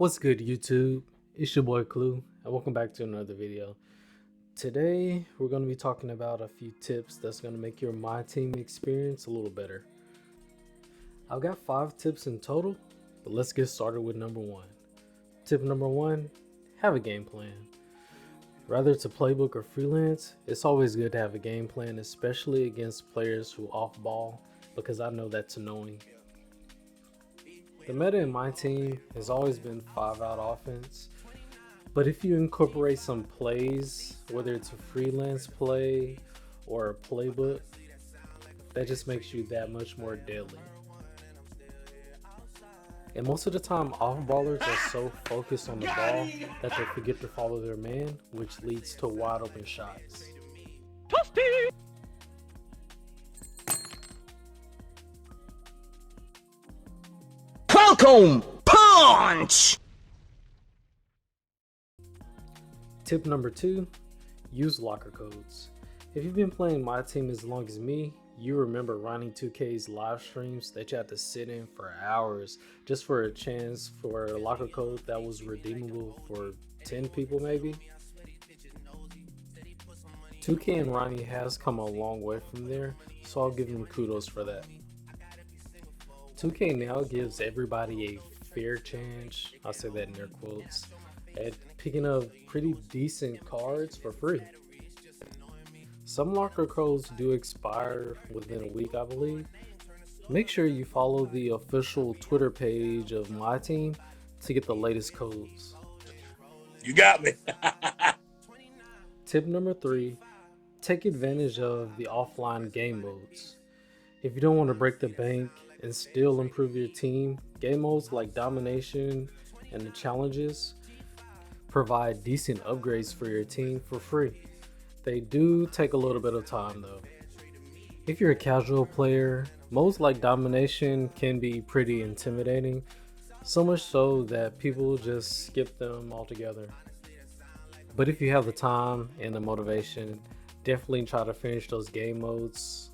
What's good, YouTube? It's your boy Clue, and welcome back to another video. Today, we're going to be talking about a few tips that's going to make your MyTeam experience a little better. I've got 5 tips in total, but let's get started with number 1. Tip number 1, have a game plan. Whether it's a playbook or freelance, it's always good to have a game plan, especially against players who off-ball, because I know that's annoying. The meta in MyTeam has always been 5-out offense, but if you incorporate some plays, whether it's a freelance play or a playbook, that just makes you that much more deadly. And most of the time, off-ballers are so focused on the ball that they forget to follow their man, which leads to wide open shots. Falcon Punch! Tip number 2, use locker codes. If you've been playing MyTeam as long as me, you remember running 2K's live streams that you had to sit in for hours just for a chance for a locker code that was redeemable for 10 people maybe. 2K and Ronnie has come a long way from there, so I'll give them kudos for that. 2K now gives everybody a fair chance, I'll say that in air quotes, at picking up pretty decent cards for free. Some locker codes do expire within a week, I believe. Make sure you follow the official Twitter page of MyTeam to get the latest codes. You got me. Tip number 3, take advantage of the offline game modes. If you don't want to break the bank and still improve your team, game modes like Domination and the challenges provide decent upgrades for your team for free. They do take a little bit of time though. If you're a casual player, modes like Domination can be pretty intimidating, so much so that people just skip them altogether. But if you have the time and the motivation, definitely try to finish those game modes.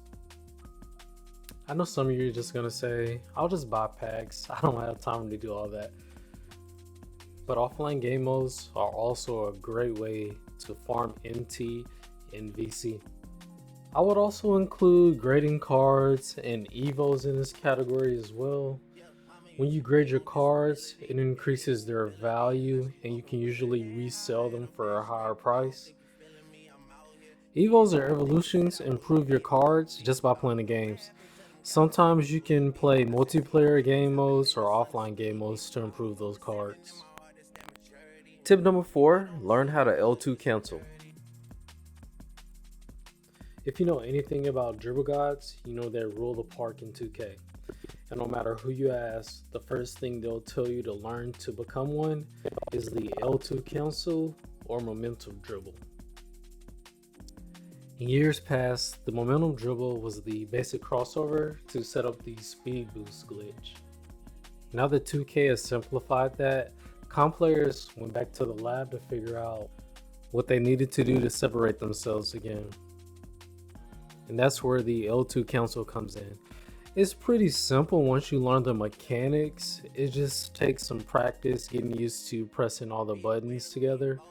I know some of you are just gonna say, I'll just buy packs, I don't have time to do all that. But offline game modes are also a great way to farm MT and VC. I would also include grading cards and evos in this category as well. When you grade your cards, it increases their value and you can usually resell them for a higher price. Evos or evolutions improve your cards just by playing the games. Sometimes you can play multiplayer game modes or offline game modes to improve those cards. Tip number 4, learn how to L2 cancel. If you know anything about dribble gods, you know they rule the park in 2K. And no matter who you ask, the first thing they'll tell you to learn to become one is the L2 cancel or momentum dribble. In years past, the momentum dribble was the basic crossover to set up the speed boost glitch. Now that 2K has simplified that, comp players went back to the lab to figure out what they needed to do to separate themselves again. And that's where the L2 cancel comes in. It's pretty simple once you learn the mechanics. It just takes some practice getting used to pressing all the buttons together.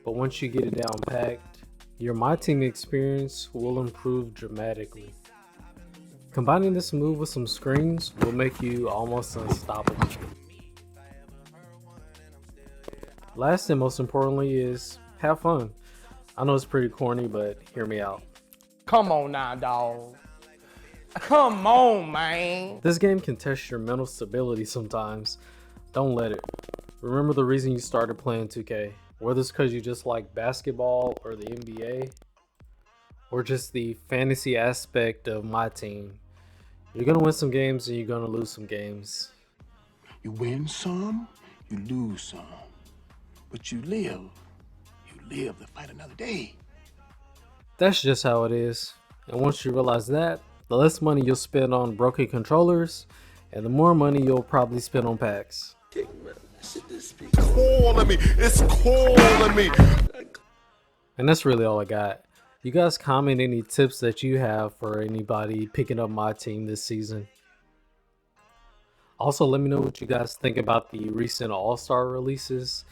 But once you get it down packed, your MyTeam experience will improve dramatically. Combining this move with some screens will make you almost unstoppable. Last and most importantly is have fun. I know it's pretty corny, but hear me out. Come on now, dog. Come on, man. This game can test your mental stability sometimes. Don't let it. Remember the reason you started playing 2K. Whether it's because you just like basketball or the NBA, or just the fantasy aspect of MyTeam. You're going to win some games and you're going to lose some games. You win some, you lose some. But you live to fight another day. That's just how it is. And once you realize that, the less money you'll spend on broken controllers, and the more money you'll probably spend on packs. It's calling me. And that's really all I got. You guys comment any tips that you have for anybody picking up MyTeam this season. Also, let me know what you guys think about the recent All-Star releases,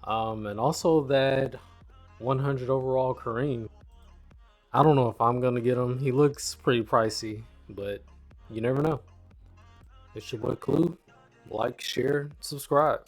and also that 100 overall Kareem. I don't know if I'm gonna get him. He looks pretty pricey, but you never know. It's your boy Clue. Like, share, subscribe.